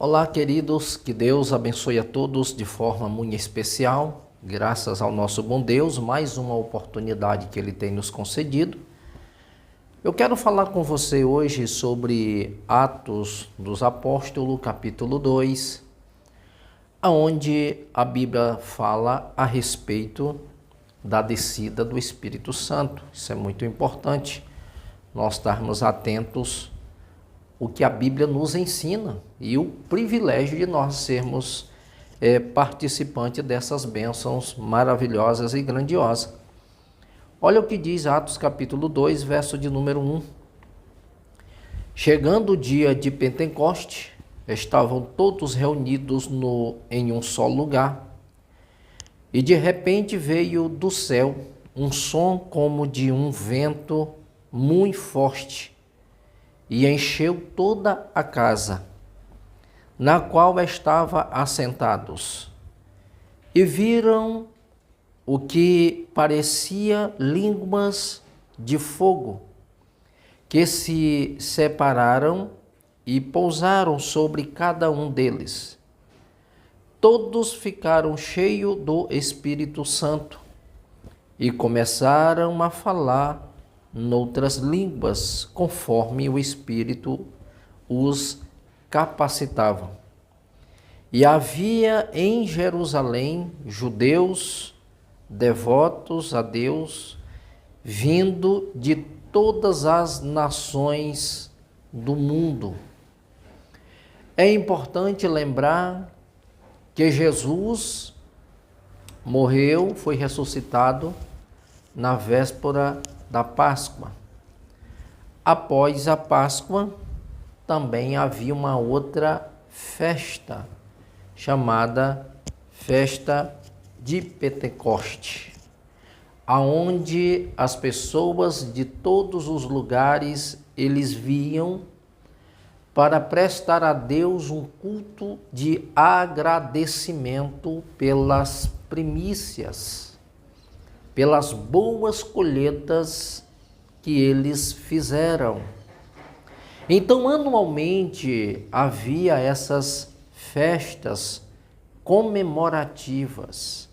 Olá, queridos, que Deus abençoe a todos de forma muito especial. Graças ao nosso bom Deus, mais uma oportunidade que Ele tem nos concedido. Eu quero falar com você hoje sobre Atos dos Apóstolos, capítulo 2, onde a Bíblia fala a respeito da descida do Espírito Santo. Isso é muito importante, nós estarmos atentos o que a Bíblia nos ensina e o privilégio de nós sermos participantes dessas bênçãos maravilhosas e grandiosas. Olha o que diz Atos capítulo 2, verso de número 1. Chegando o dia de Pentecoste, estavam todos reunidos em um só lugar, e de repente veio do céu um som como de um vento muito forte, e encheu toda a casa, na qual estavam assentados. E viram o que parecia línguas de fogo, que se separaram e pousaram sobre cada um deles. Todos ficaram cheios do Espírito Santo e começaram a falar noutras línguas, conforme o Espírito os capacitava. E havia em Jerusalém judeus devotos a Deus, vindo de todas as nações do mundo. É importante lembrar que Jesus morreu, foi ressuscitado na véspera da Páscoa. Após a Páscoa, também havia uma outra festa, chamada Festa de Pentecoste, aonde as pessoas de todos os lugares eles vinham para prestar a Deus um culto de agradecimento pelas primícias, pelas boas colheitas que eles fizeram. Então, anualmente, havia essas festas comemorativas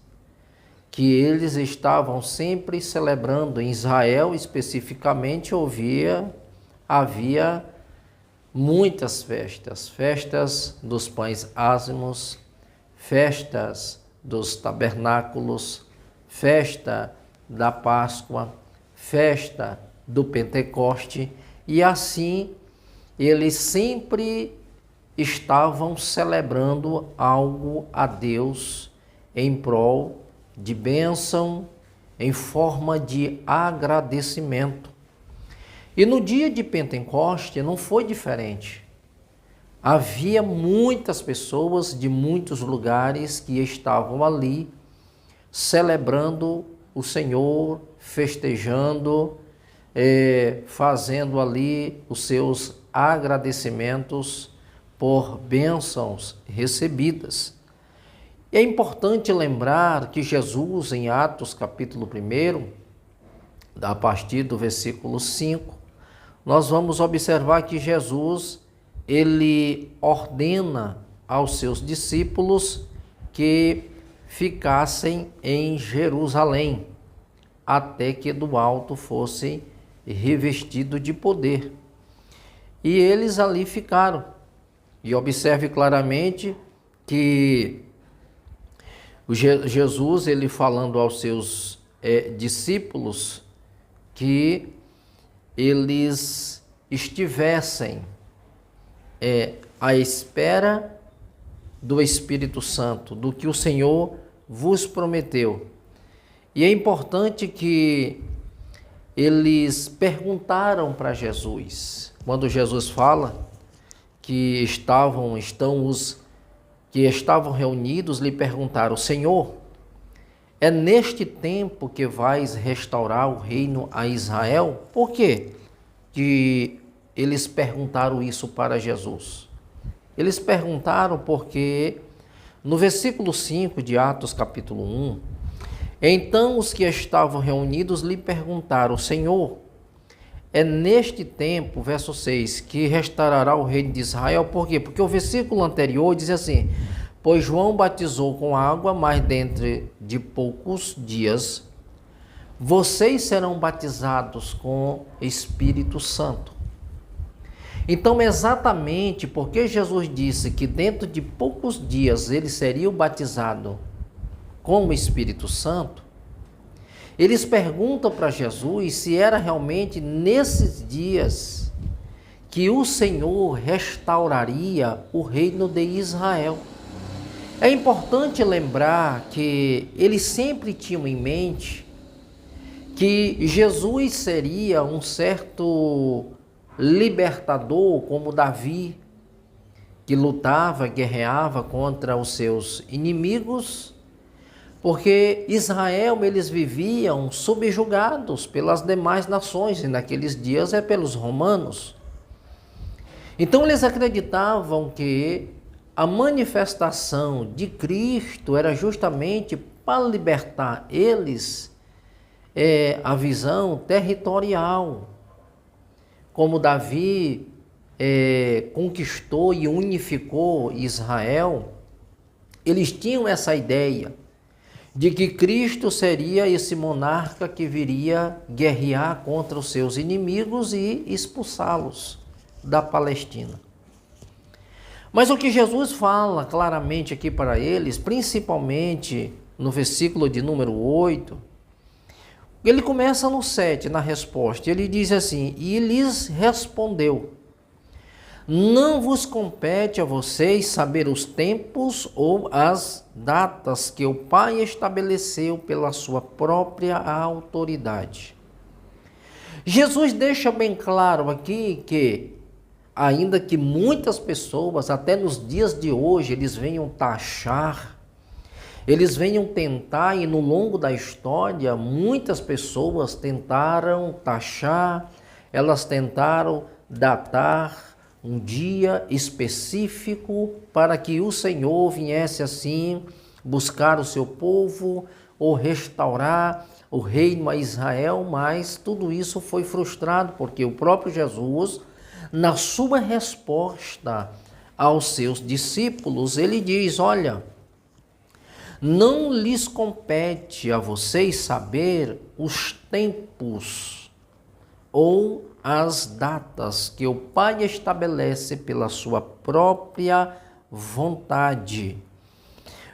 que eles estavam sempre celebrando. Em Israel, especificamente, havia muitas festas. Festas dos pães ázimos, festas dos tabernáculos, festa da Páscoa, festa do Pentecoste, e assim eles sempre estavam celebrando algo a Deus em prol de bênção, em forma de agradecimento. E no dia de Pentecoste não foi diferente. Havia muitas pessoas de muitos lugares que estavam ali celebrando o Senhor, festejando, fazendo ali os seus agradecimentos por bênçãos recebidas. É importante lembrar que Jesus, em Atos capítulo 1, a partir do versículo 5, nós vamos observar que Jesus, ele ordena aos seus discípulos que ficassem em Jerusalém, até que do alto fossem revestidos de poder. E eles ali ficaram. E observe claramente que Jesus, ele falando aos seus discípulos que eles estivessem à espera do Espírito Santo, do que o Senhor vos prometeu. E é importante que eles perguntaram para Jesus, quando Jesus fala que estavam reunidos, lhe perguntaram: Senhor, é neste tempo que vais restaurar o reino a Israel? Por quê que eles perguntaram isso para Jesus? Eles perguntaram porque no versículo 5 de Atos capítulo 1, então os que estavam reunidos lhe perguntaram: Senhor, é neste tempo, verso 6, que restaurará o reino de Israel. Por quê? Porque o versículo anterior diz assim: pois João batizou com água, mas dentro de poucos dias vocês serão batizados com Espírito Santo. Então, exatamente porque Jesus disse que dentro de poucos dias ele seria batizado com o Espírito Santo, eles perguntam para Jesus se era realmente nesses dias que o Senhor restauraria o reino de Israel. É importante lembrar que eles sempre tinham em mente que Jesus seria um certo libertador, como Davi, que lutava, guerreava contra os seus inimigos, porque Israel, eles viviam subjugados pelas demais nações, e naqueles dias é pelos romanos. Então eles acreditavam que a manifestação de Cristo era justamente para libertar eles, a visão territorial, como Davi conquistou e unificou Israel. Eles tinham essa ideia de que Cristo seria esse monarca que viria guerrear contra os seus inimigos e expulsá-los da Palestina. Mas o que Jesus fala claramente aqui para eles, principalmente no versículo de número 8, ele começa no 7, na resposta. Ele diz assim: e lhes respondeu: não vos compete a vocês saber os tempos ou as datas que o Pai estabeleceu pela sua própria autoridade. Jesus deixa bem claro aqui que, ainda que muitas pessoas, até nos dias de hoje, eles venham taxar, eles venham tentar, e no longo da história, muitas pessoas tentaram taxar, elas tentaram datar um dia específico para que o Senhor viesse assim buscar o seu povo ou restaurar o reino a Israel, mas tudo isso foi frustrado, porque o próprio Jesus, na sua resposta aos seus discípulos, ele diz: olha, não lhes compete a vocês saber os tempos ou as datas que o Pai estabelece pela sua própria vontade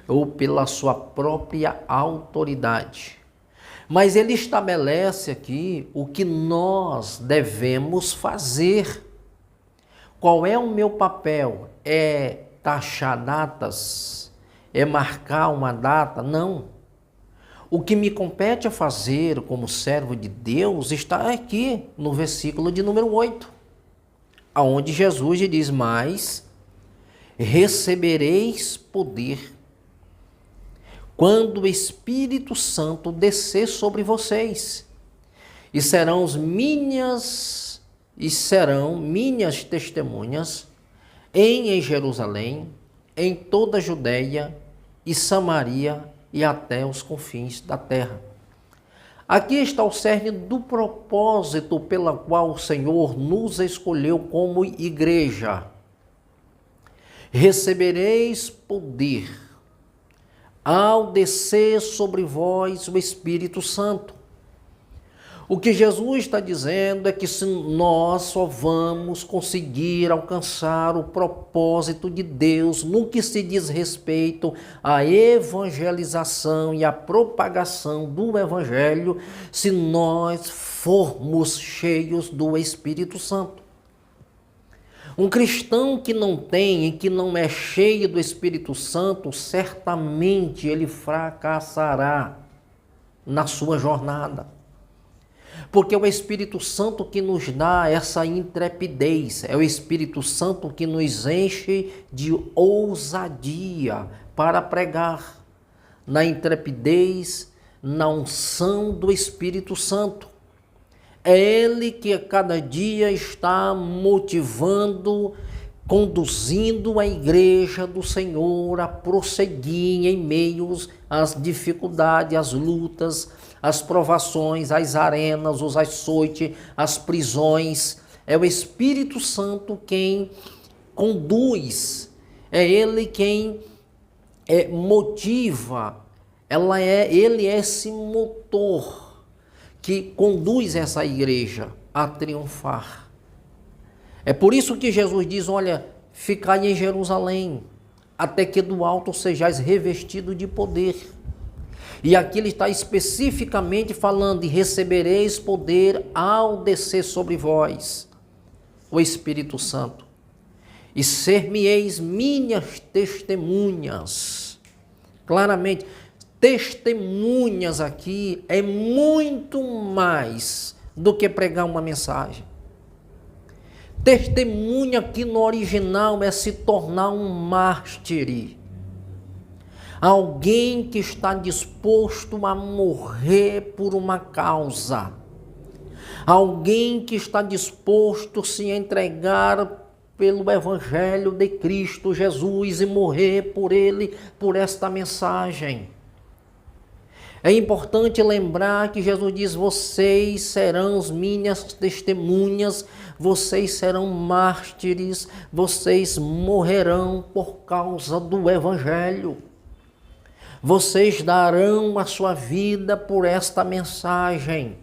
ou pela sua própria autoridade. Mas ele estabelece aqui o que nós devemos fazer. Qual é o meu papel? É taxar datas? É marcar uma data? Não. O que me compete a fazer como servo de Deus está aqui no versículo de número 8, aonde Jesus diz: mas recebereis poder quando o Espírito Santo descer sobre vocês, e serão minhas testemunhas em Jerusalém, em toda a Judeia e Samaria e até os confins da terra. Aqui está o cerne do propósito pela qual o Senhor nos escolheu como igreja. Recebereis poder ao descer sobre vós o Espírito Santo. O que Jesus está dizendo é que se nós só vamos conseguir alcançar o propósito de Deus no que se diz respeito à evangelização e à propagação do Evangelho, se nós formos cheios do Espírito Santo. Um cristão que não tem e que não é cheio do Espírito Santo, certamente ele fracassará na sua jornada. Porque é o Espírito Santo que nos dá essa intrepidez, é o Espírito Santo que nos enche de ousadia para pregar, na intrepidez, na unção do Espírito Santo. É Ele que a cada dia está motivando, conduzindo a igreja do Senhor a prosseguir em meio às dificuldades, às lutas, as provações, as arenas, os açoites, as prisões. É o Espírito Santo quem conduz, é Ele quem motiva, Ele é esse motor que conduz essa igreja a triunfar. É por isso que Jesus diz, olha, ficai em Jerusalém, até que do alto sejais revestido de poder. E aqui ele está especificamente falando, e recebereis poder ao descer sobre vós o Espírito Santo. E ser-me-eis minhas testemunhas. Claramente, testemunhas aqui é muito mais do que pregar uma mensagem. Testemunha aqui no original é se tornar um mártir. Alguém que está disposto a morrer por uma causa. Alguém que está disposto a se entregar pelo Evangelho de Cristo Jesus e morrer por ele, por esta mensagem. É importante lembrar que Jesus diz, vocês serão as minhas testemunhas, vocês serão mártires, vocês morrerão por causa do Evangelho. Vocês darão a sua vida por esta mensagem.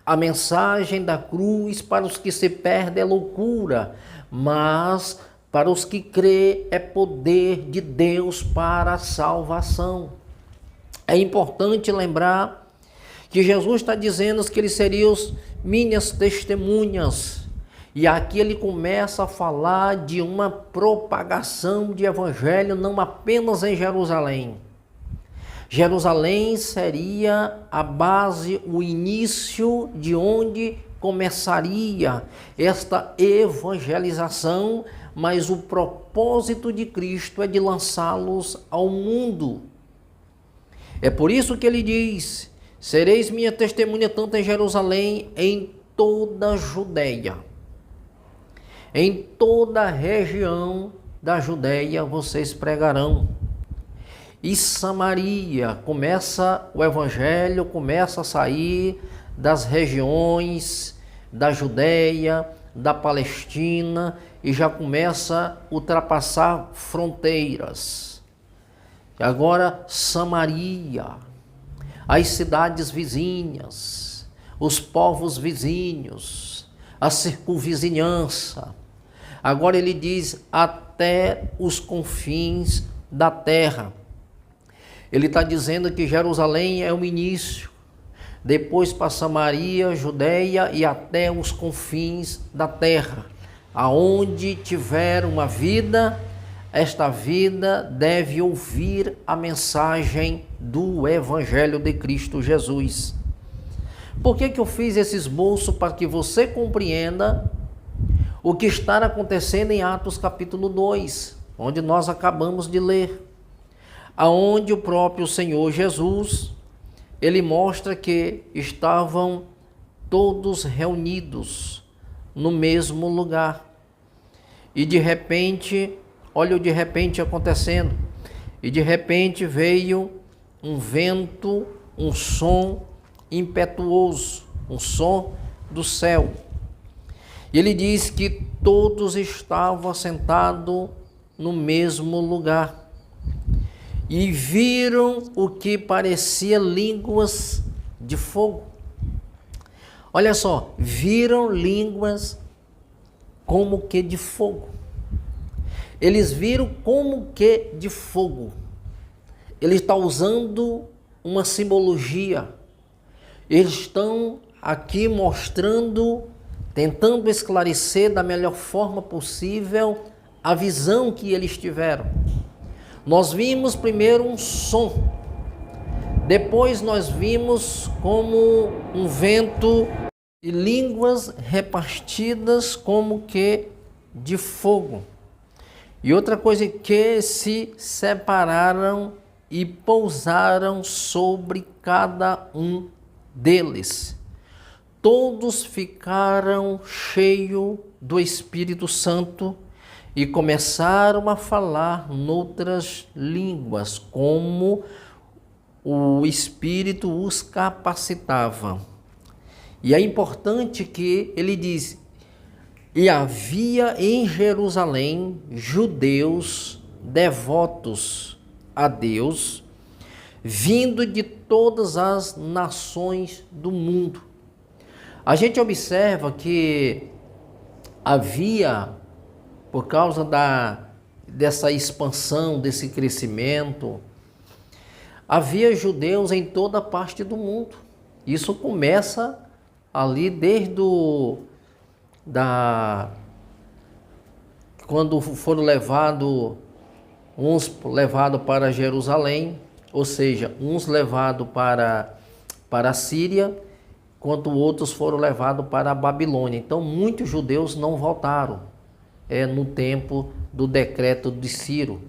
A mensagem da cruz para os que se perdem é loucura, mas para os que crê é poder de Deus para a salvação. É importante lembrar que Jesus está dizendo que eles seriam minhas testemunhas. E aqui ele começa a falar de uma propagação de evangelho não apenas em Jerusalém. Jerusalém seria a base, o início de onde começaria esta evangelização, mas o propósito de Cristo é de lançá-los ao mundo. É por isso que ele diz, sereis minha testemunha tanto em Jerusalém, em toda a Judeia. Em toda a região da Judeia vocês pregarão. E Samaria, começa o evangelho, começa a sair das regiões da Judeia, da Palestina, e já começa a ultrapassar fronteiras. E agora Samaria, as cidades vizinhas, os povos vizinhos, a circunvizinhança. Agora ele diz até os confins da terra. Ele está dizendo que Jerusalém é o início, depois para Samaria, Judeia e até os confins da terra. Aonde tiver uma vida, esta vida deve ouvir a mensagem do Evangelho de Cristo Jesus. Por que eu fiz esse esboço? Para que você compreenda o que está acontecendo em Atos capítulo 2, onde nós acabamos de ler. Aonde o próprio Senhor Jesus, ele mostra que estavam todos reunidos no mesmo lugar. E de repente, olha o de repente acontecendo, e de repente veio um vento, um som impetuoso, um som do céu. E ele diz que todos estavam sentados no mesmo lugar. E viram o que parecia línguas de fogo. Olha só, viram línguas como que de fogo. Eles viram como que de fogo. Ele está usando uma simbologia. Eles estão aqui mostrando, tentando esclarecer da melhor forma possível a visão que eles tiveram. Nós vimos primeiro um som, depois nós vimos como um vento e línguas repartidas como que de fogo. E outra coisa que se separaram e pousaram sobre cada um deles. Todos ficaram cheios do Espírito Santo e começaram a falar noutras línguas, como o Espírito os capacitava. E é importante que ele diz: e havia em Jerusalém judeus devotos a Deus, vindo de todas as nações do mundo. A gente observa que havia, por causa dessa expansão, desse crescimento, havia judeus em toda parte do mundo. Isso começa ali desde quando foram uns levados para Jerusalém, ou seja, uns levados para a Síria, enquanto outros foram levados para a Babilônia. Então, muitos judeus não voltaram no tempo do decreto de Ciro.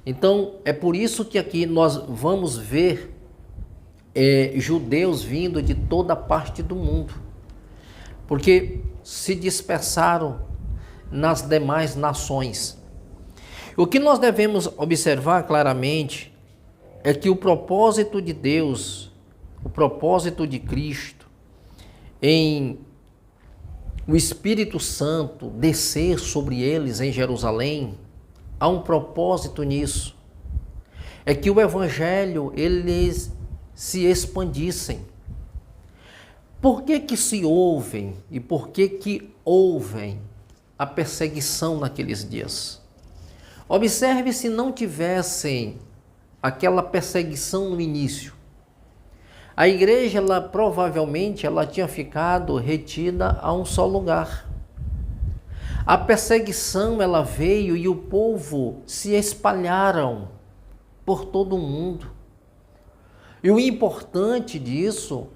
Então, é por isso que aqui nós vamos ver judeus vindo de toda parte do mundo, porque se dispersaram nas demais nações. O que nós devemos observar claramente é que o propósito de Deus, o propósito de Cristo, em o Espírito Santo descer sobre eles em Jerusalém, há um propósito nisso. É que o Evangelho, eles se expandissem. Por que se ouvem e por que ouvem a perseguição naqueles dias? Observe se não tivessem aquela perseguição no início. A igreja, provavelmente, tinha ficado retida a um só lugar. A perseguição, ela veio e o povo se espalharam por todo o mundo. E o importante disso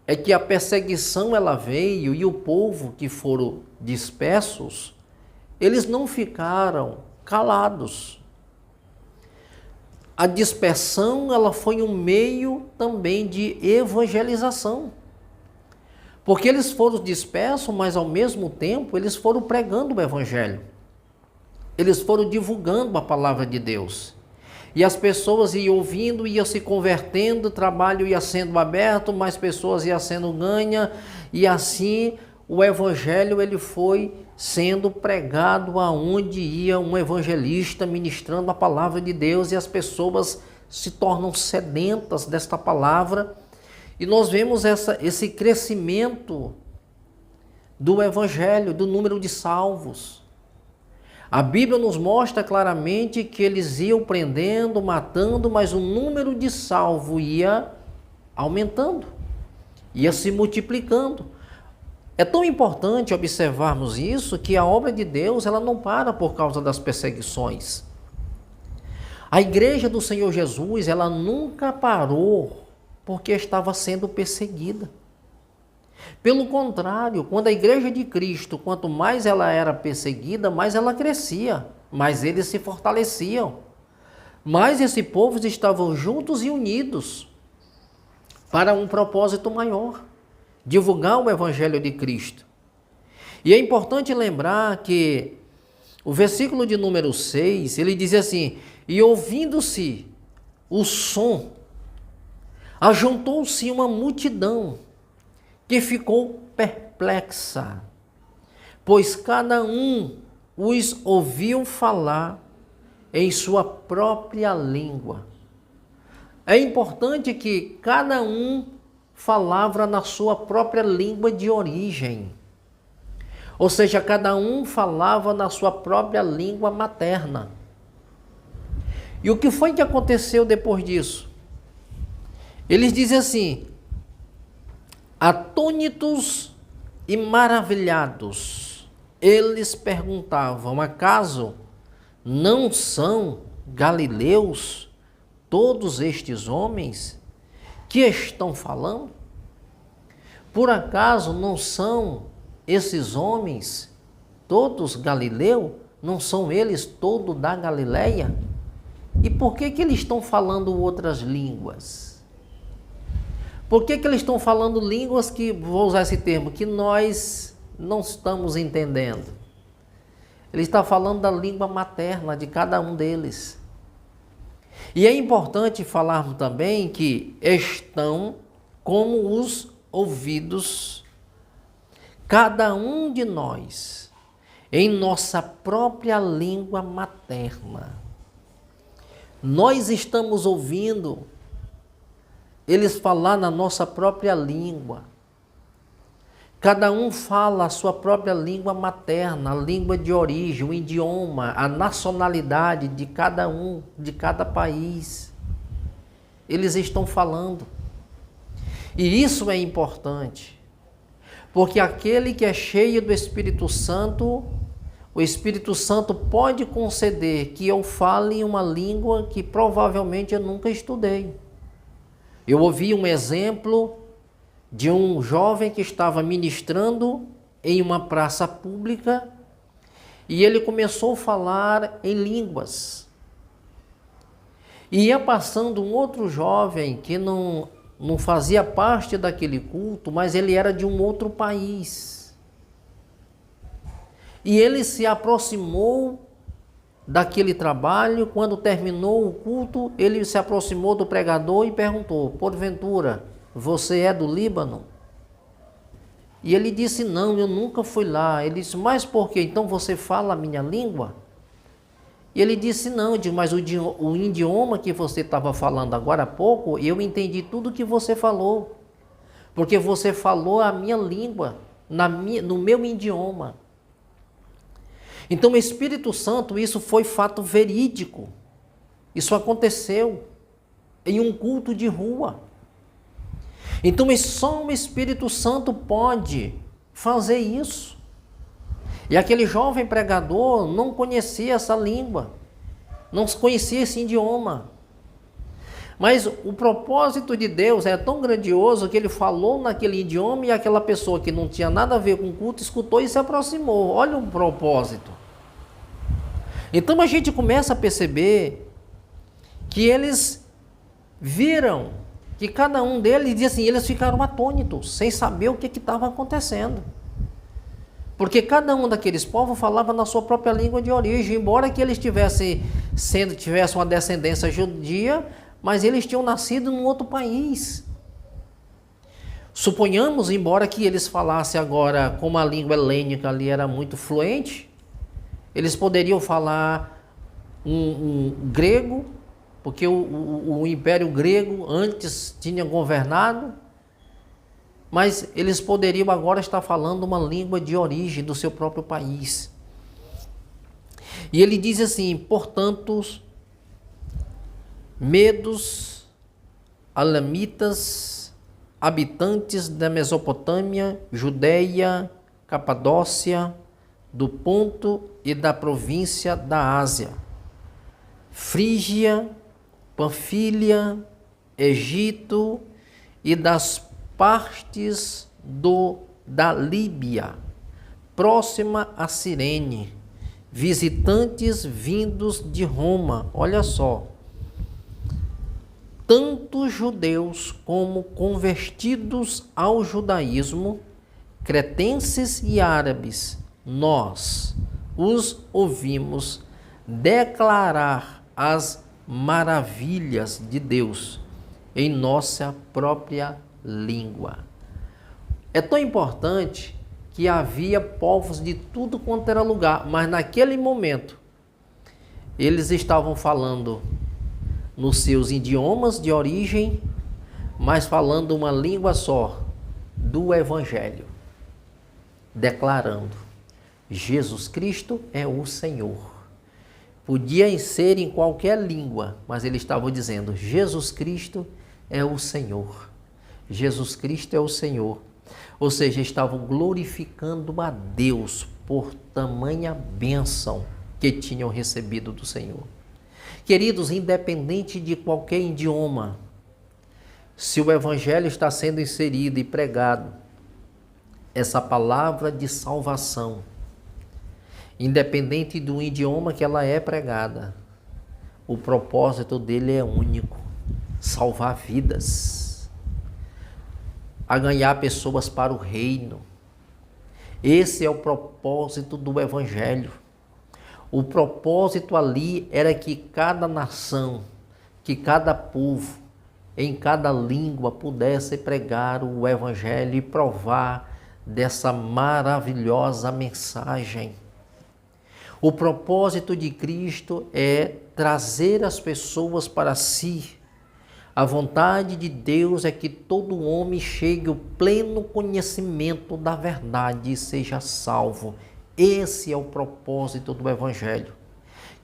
é que a perseguição, ela veio e o povo que foram dispersos, eles não ficaram calados. A dispersão, ela foi um meio também de evangelização. Porque eles foram dispersos, mas ao mesmo tempo eles foram pregando o Evangelho. Eles foram divulgando a palavra de Deus. E as pessoas iam ouvindo, iam se convertendo, o trabalho ia sendo aberto, mais pessoas iam sendo ganhas. E assim o Evangelho ele foi sendo pregado aonde ia um evangelista ministrando a palavra de Deus, e as pessoas se tornam sedentas desta palavra. E nós vemos esse crescimento do Evangelho, do número de salvos. A Bíblia nos mostra claramente que eles iam prendendo, matando, mas o número de salvos ia aumentando, ia se multiplicando. É tão importante observarmos isso, que a obra de Deus ela não para por causa das perseguições. A igreja do Senhor Jesus ela nunca parou porque estava sendo perseguida. Pelo contrário, quando a igreja de Cristo, quanto mais ela era perseguida, mais ela crescia, mais eles se fortaleciam, mais esse povo estavam juntos e unidos para um propósito maior: divulgar o Evangelho de Cristo. E é importante lembrar que o versículo de número 6, ele diz assim: e ouvindo-se o som, ajuntou-se uma multidão que ficou perplexa, pois cada um os ouviu falar em sua própria língua. É importante que cada um falava na sua própria língua de origem. Ou seja, cada um falava na sua própria língua materna. E o que foi que aconteceu depois disso? Eles dizem assim: atônitos e maravilhados, eles perguntavam: acaso não são galileus todos estes homens que estão falando? Por acaso não são esses homens todos galileus? Não são eles todos da Galileia? E por que eles estão falando outras línguas? Por que eles estão falando línguas que, vou usar esse termo, que nós não estamos entendendo? Ele está falando da língua materna de cada um deles. E é importante falar também que estão como os ouvidos, cada um de nós, em nossa própria língua materna. Nós estamos ouvindo eles falar na nossa própria língua. Cada um fala a sua própria língua materna, a língua de origem, o idioma, a nacionalidade de cada um, de cada país. Eles estão falando. E isso é importante, porque aquele que é cheio do Espírito Santo, o Espírito Santo pode conceder que eu fale uma língua que provavelmente eu nunca estudei. Eu ouvi um exemplo de um jovem que estava ministrando em uma praça pública e ele começou a falar em línguas. E ia passando um outro jovem que não fazia parte daquele culto, mas ele era de um outro país. E ele se aproximou daquele trabalho. Quando terminou o culto, ele se aproximou do pregador e perguntou: porventura, você é do Líbano? E ele disse: não, eu nunca fui lá. Ele disse: mas por quê? Então você fala a minha língua? E ele disse: não, mas o idioma que você estava falando agora há pouco, eu entendi tudo que você falou, porque você falou a minha língua, no meu idioma. Então o Espírito Santo, isso foi fato verídico. Isso aconteceu em um culto de rua. Então só o Espírito Santo pode fazer isso. E aquele jovem pregador não conhecia essa língua, não conhecia esse idioma. Mas o propósito de Deus é tão grandioso que ele falou naquele idioma e aquela pessoa que não tinha nada a ver com o culto escutou e se aproximou. Olha o propósito. Então a gente começa a perceber que eles viram que cada um deles, diz assim, eles ficaram atônitos, sem saber o que estava acontecendo. Porque cada um daqueles povos falava na sua própria língua de origem, embora que eles tivessem uma descendência judia, mas eles tinham nascido num outro país. Suponhamos, embora que eles falassem agora, como a língua helênica ali era muito fluente, eles poderiam falar um grego, porque o Império Grego antes tinha governado, mas eles poderiam agora estar falando uma língua de origem do seu próprio país. E ele diz assim: portanto, medos, alamitas, habitantes da Mesopotâmia, Judeia, Capadócia, do Ponto e da província da Ásia, Frígia, Panfília, Egito e das partes da Líbia, próxima a Cirene, visitantes vindos de Roma, olha só, tanto judeus como convertidos ao judaísmo, cretenses e árabes, nós os ouvimos declarar as maravilhas de Deus em nossa própria língua. É tão importante que havia povos de tudo quanto era lugar, mas naquele momento eles estavam falando nos seus idiomas de origem, mas falando uma língua só do Evangelho, declarando: Jesus Cristo é o Senhor. Podia ser em qualquer língua, mas eles estavam dizendo: Jesus Cristo é o Senhor. Jesus Cristo é o Senhor. Ou seja, estavam glorificando a Deus por tamanha bênção que tinham recebido do Senhor. Queridos, independente de qualquer idioma, se o Evangelho está sendo inserido e pregado, essa palavra de salvação, independente do idioma que ela é pregada, o propósito dele é único: salvar vidas, a ganhar pessoas para o reino. Esse é o propósito do Evangelho. O propósito ali era que cada nação que cada povo, em cada língua, pudesse pregar o Evangelho e provar dessa maravilhosa mensagem. O propósito de Cristo é trazer as pessoas para si. A vontade de Deus é que todo homem chegue ao pleno conhecimento da verdade e seja salvo. Esse é o propósito do Evangelho.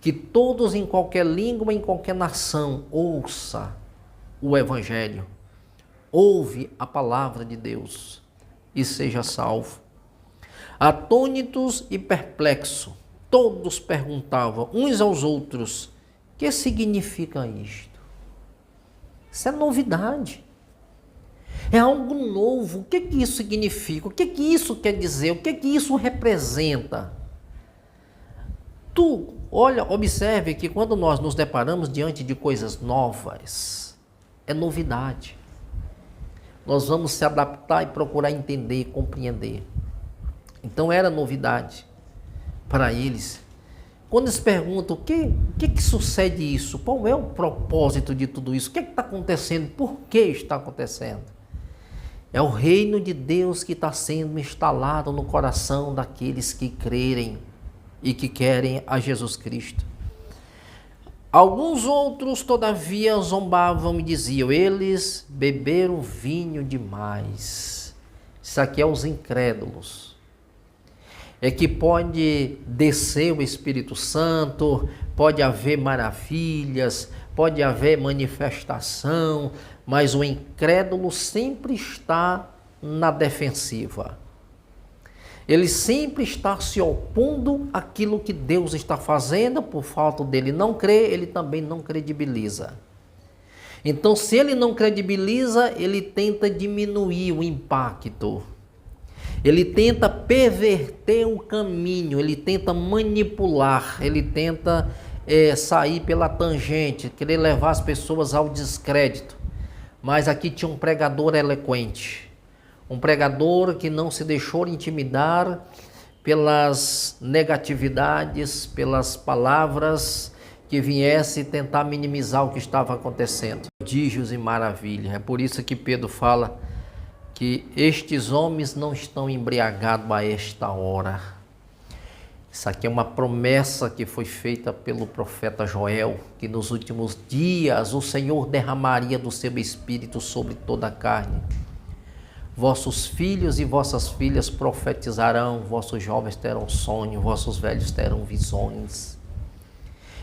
Que todos em qualquer língua, em qualquer nação, ouça o Evangelho. Ouve a palavra de Deus e seja salvo. Atônitos e perplexos, todos perguntavam uns aos outros: o que significa isto? Isso é novidade. É algo novo. O que isso significa? O que isso quer dizer? O que isso representa? Olha, observe que quando nós nos deparamos diante de coisas novas, é novidade. Nós vamos se adaptar e procurar entender e compreender. Então era novidade para eles. Quando eles perguntam o que sucede isso, qual é o propósito de tudo isso, o que está acontecendo, por que está acontecendo? É o reino de Deus que está sendo instalado no coração daqueles que crerem e que querem a Jesus Cristo. Alguns outros, todavia, zombavam e diziam: eles beberam vinho demais. Isso aqui é os incrédulos. É que pode descer o Espírito Santo, pode haver maravilhas, pode haver manifestação, mas o incrédulo sempre está na defensiva. Ele sempre está se opondo àquilo que Deus está fazendo. Por falta dele não crer, ele também não credibiliza. Então, se ele não credibiliza, ele tenta diminuir o impacto. Ele tenta perverter o caminho, ele tenta manipular, ele tenta sair pela tangente, querer levar as pessoas ao descrédito. Mas aqui tinha um pregador eloquente. Um pregador que não se deixou intimidar pelas negatividades, pelas palavras que viesse tentar minimizar o que estava acontecendo. Prodígios e maravilhas. É por isso que Pedro fala que estes homens não estão embriagados a esta hora. Isso aqui é uma promessa que foi feita pelo profeta Joel, que nos últimos dias o Senhor derramaria do seu Espírito sobre toda a carne. Vossos filhos e vossas filhas profetizarão, vossos jovens terão sonho, vossos velhos terão visões.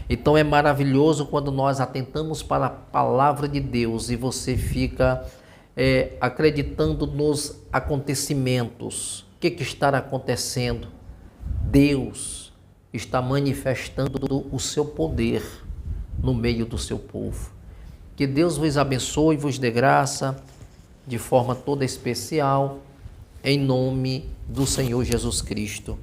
Então é maravilhoso quando nós atentamos para a palavra de Deus e você fica acreditando nos acontecimentos. O que está acontecendo? Deus está manifestando o seu poder no meio do seu povo. Que Deus vos abençoe e vos dê graça de forma toda especial, em nome do Senhor Jesus Cristo.